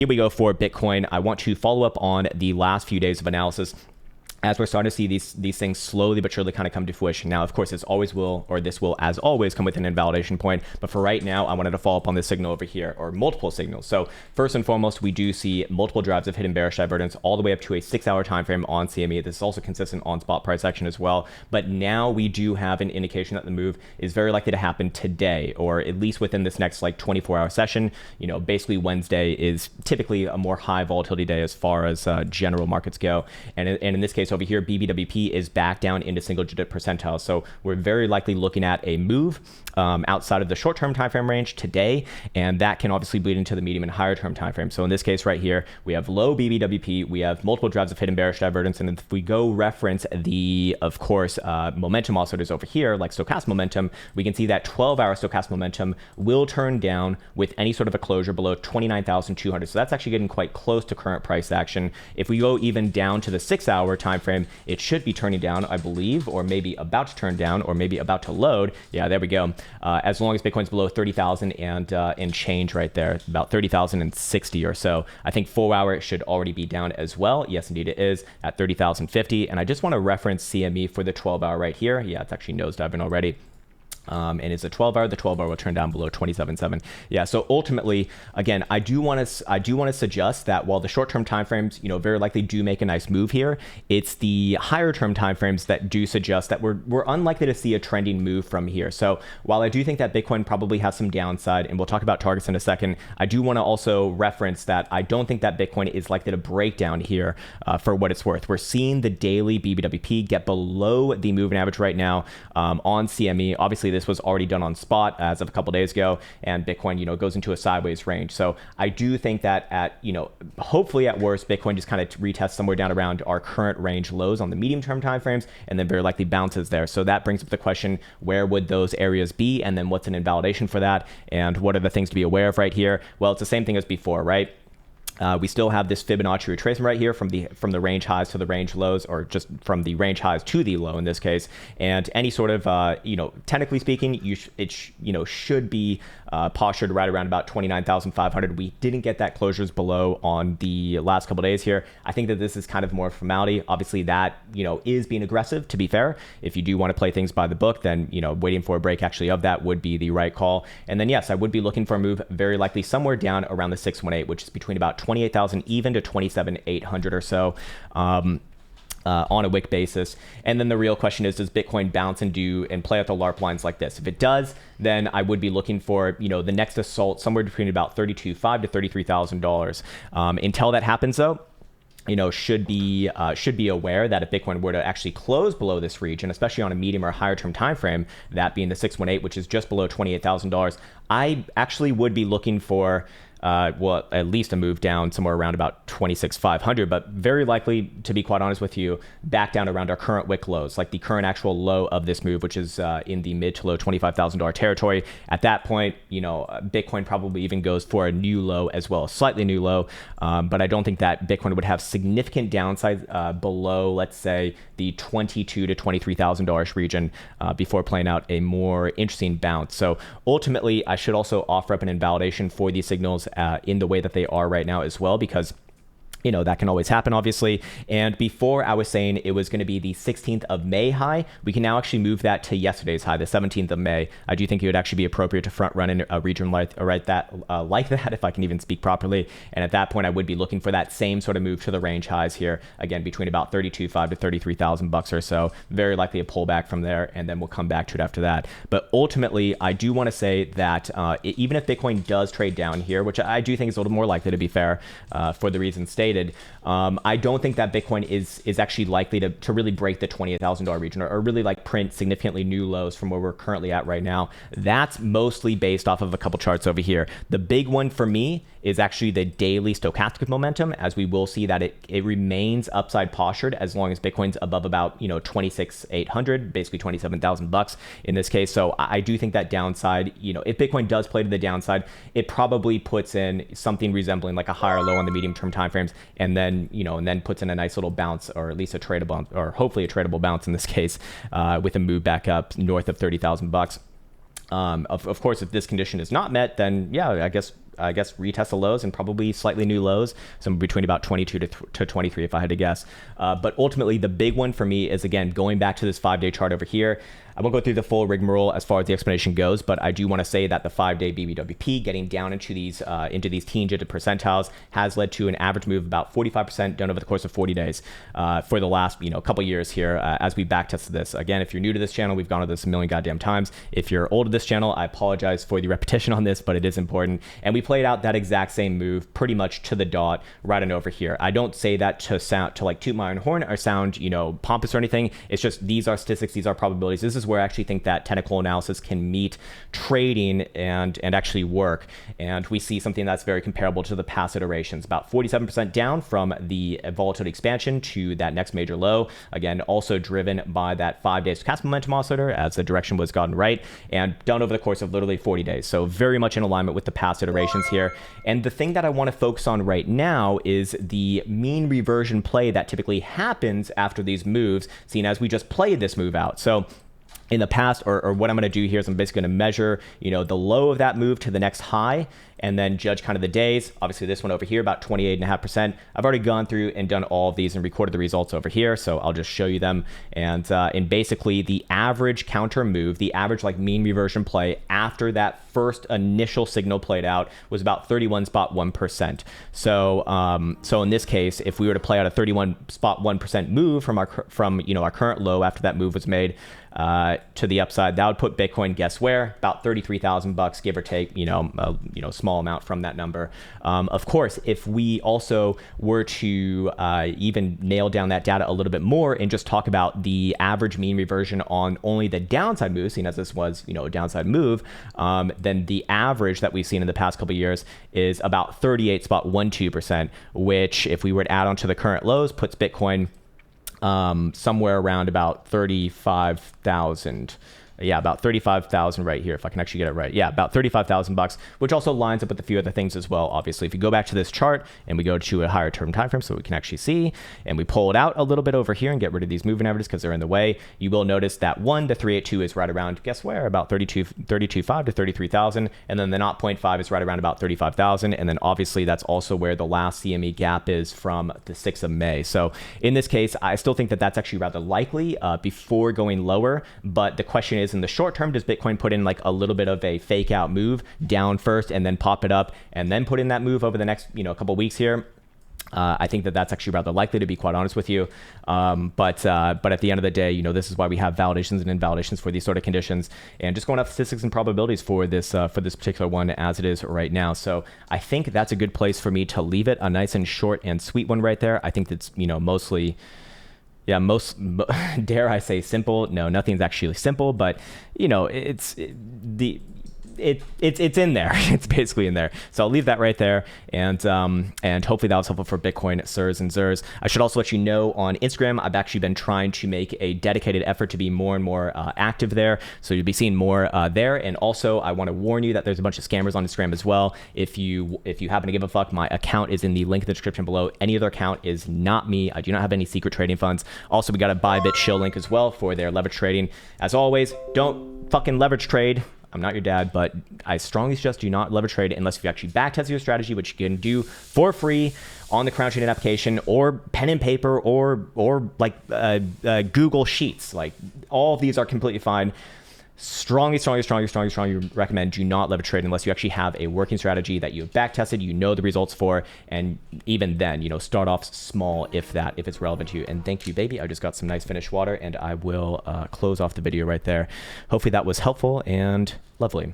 Here we go for Bitcoin. I want to follow up on the last few days of analysis as we're starting to see these things slowly but surely kind of come to fruition. Now, of course, this will, as always, come with an invalidation point. But for right now, I wanted to follow up on this signal over here, or multiple signals. So first and foremost, we do see multiple drives of hidden bearish divergence all the way up to a 6-hour time frame on CME. This is also consistent on spot price action as well. But now we do have an indication that the move is very likely to happen today, or at least within this next like 24-hour session. Basically Wednesday is typically a more high volatility day as far as general markets go. And in this case, over here, BBWP is back down into single digit percentile. So we're very likely looking at a move outside of the short-term time frame range today, and that can obviously bleed into the medium and higher term time frame. So in this case right here, we have low BBWP, we have multiple drives of hidden bearish divergence, and if we go reference the, of course, momentum oscillators over here, like stochastic momentum, we can see that 12-hour stochastic momentum will turn down with any sort of a closure below 29,200. So that's actually getting quite close to current price action. If we go even down to the 6-hour time frame, it should be turning down, I believe, or maybe about to turn down, or maybe about to load. Yeah, there we go. As long as Bitcoin's below 30,000 and change right there, about 30,060 or so. I think 4-hour it should already be down as well. Yes, indeed it is at 30,050. And I just want to reference CME for the 12-hour right here. Yeah, it's actually nosediving already. And it's a 12-hour. The 12-hour will turn down below 27.7. Yeah. So ultimately, again, I do want to suggest that while the short-term timeframes, very likely do make a nice move here, it's the higher-term timeframes that do suggest that we're unlikely to see a trending move from here. So while I do think that Bitcoin probably has some downside, and we'll talk about targets in a second, I do want to also reference that I don't think that Bitcoin is likely to break down here for what it's worth. We're seeing the daily BBWP get below the moving average right now on CME. Obviously, this was already done on spot as of a couple days ago, and Bitcoin, goes into a sideways range. So I do think that at, hopefully at worst, Bitcoin just kind of retests somewhere down around our current range lows on the medium-term timeframes, and then very likely bounces there. So that brings up the question, where would those areas be, and then what's an invalidation for that, and what are the things to be aware of right here? Well, it's the same thing as before, right? We still have this Fibonacci retracement right here from the range highs to the range lows, or just from the range highs to the low in this case. And any sort of, technically speaking, it should be postured right around about 29,500. We didn't get that closures below on the last couple of days here. I think that this is kind of more formality. Obviously, that is being aggressive. To be fair, if you do want to play things by the book, then waiting for a break actually of that would be the right call. And then yes, I would be looking for a move very likely somewhere down around the 618, which is between about 28,000 even to 27,800 or so. On a wick basis. And then the real question is, does Bitcoin bounce and play out the LARP lines like this? If it does, then I would be looking for, the next assault somewhere between about $32,500 to $33,000. Until that happens though, should be aware that if Bitcoin were to actually close below this region, especially on a medium or higher term time frame, that being the 618, which is just below $28,000, I actually would be looking for at least a move down somewhere around about 26,500, but very likely, to be quite honest with you, back down around our current wick lows, like the current actual low of this move, which is in the mid to low $25,000 territory. At that point, Bitcoin probably even goes for a new low as well, a slightly new low, but I don't think that Bitcoin would have significant downside below, let's say, the $22,000 to $23,000 region before playing out a more interesting bounce. So ultimately, I should also offer up an invalidation for these signals in the way that they are right now as well, because that can always happen, obviously. And before I was saying it was going to be the 16th of May high, we can now actually move that to yesterday's high, the 17th of May. I do think it would actually be appropriate to front run in a region like that, if I can even speak properly. And at that point, I would be looking for that same sort of move to the range highs here, again, between about $32,500 to $33,000 or so. Very likely a pullback from there, and then we'll come back to it after that. But ultimately, I do want to say that even if Bitcoin does trade down here, which I do think is a little more likely, to be fair, for the reasons stated, I don't think that Bitcoin is actually likely to really break the $28,000 region or really like print significantly new lows from where we're currently at right now. That's mostly based off of a couple charts over here. The big one for me is actually the daily stochastic momentum, as we will see that it remains upside postured as long as Bitcoin's above about 26,800, basically $27,000 in this case. So I do think that downside, if Bitcoin does play to the downside, it probably puts in something resembling like a higher low on the medium term timeframes, and then puts in a nice little bounce, or at least a tradable, or hopefully a tradable bounce in this case, with a move back up north of $30,000. Of course, if this condition is not met, then yeah, I guess I guess, retest the lows and probably slightly new lows, somewhere between about 22 to 23 if I had to guess. But ultimately, the big one for me is, again, going back to this 5-day chart over here. I won't go through the full rigmarole as far as the explanation goes, but I do want to say that the 5-day BBWP getting down into these teen-digit percentiles has led to an average move of about 45% done over the course of 40 days for the last couple years here as we backtested this. Again, if you're new to this channel, we've gone over this a million goddamn times. If you're old to this channel, I apologize for the repetition on this, but it is important. And we played out that exact same move pretty much to the dot right on over here. I don't say that to like toot my own horn or sound pompous or anything. It's just these are statistics, these are probabilities. This is where I actually think that technical analysis can meet trading and actually work. And we see something that's very comparable to the past iterations, about 47% down from the volatility expansion to that next major low. Again, also driven by that 5-day stochastic momentum oscillator as the direction was gotten right and done over the course of literally 40 days. So very much in alignment with the past iterations here. And the thing that I want to focus on right now is the mean reversion play that typically happens after these moves, seen as we just played this move out. So in the past, or what I'm going to do here is I'm basically going to measure, the low of that move to the next high, and then judge kind of the days. Obviously, this one over here, about 28.5%. I've already gone through and done all of these and recorded the results over here, so I'll just show you them. And basically, the average counter move, the average like mean reversion play after that first initial signal played out was about 31.1%. So in this case, if we were to play out a 31.1% move from our current low after that move was made to the upside, that would put Bitcoin, guess where? About $33,000, give or take, small amount from that number. Of course, if we also were to even nail down that data a little bit more and just talk about the average mean reversion on only the downside move, seeing as this was, a downside move, then the average that we've seen in the past couple of years is about 38.12%, which if we were to add on to the current lows, puts Bitcoin somewhere around about 35,000. Yeah, about 35,000 right here, if I can actually get it right. Yeah, about $35,000, which also lines up with a few other things as well. Obviously, if you go back to this chart and we go to a higher term time frame so we can actually see, and we pull it out a little bit over here and get rid of these moving averages because they're in the way, you will notice that the 382 is right around, guess where? About 32.5 to 33,000. And then the 0.5 is right around about 35,000. And then obviously that's also where the last CME gap is from the 6th of May. So in this case, I still think that that's actually rather likely before going lower. But the question is, in the short term, does Bitcoin put in like a little bit of a fake out move down first and then pop it up and then put in that move over the next couple weeks here? I think that that's actually rather likely, to be quite honest with you. But at the end of the day, this is why we have validations and invalidations for these sort of conditions, and just going off statistics and probabilities for this particular one as it is right now. So I think that's a good place for me to leave it, a nice and short and sweet one right there. I think that's mostly. Yeah, dare I say simple? No, nothing's actually simple, but it's in there. It's basically in there. So I'll leave that right there, and hopefully that was helpful for Bitcoin sirs and zers. I should also let you know on Instagram, I've actually been trying to make a dedicated effort to be more and more active there. So you'll be seeing more there. And also, I want to warn you that there's a bunch of scammers on Instagram as well. If you happen to give a fuck, my account is in the link in the description below. Any other account is not me. I do not have any secret trading funds. Also, we got a Bybit shill link as well for their leverage trading. As always, don't fucking leverage trade. I'm not your dad, but I strongly suggest do not leverage trade unless you actually backtest your strategy, which you can do for free on the Krown trading application, or pen and paper, or like Google Sheets. Like, all of these are completely fine. Strongly recommend do not leverage trade unless you actually have a working strategy that you've backtested, the results for, and even then, start off small if it's relevant to you. And thank you, baby. I just got some nice finished water, and I will close off the video right there. Hopefully that was helpful and lovely.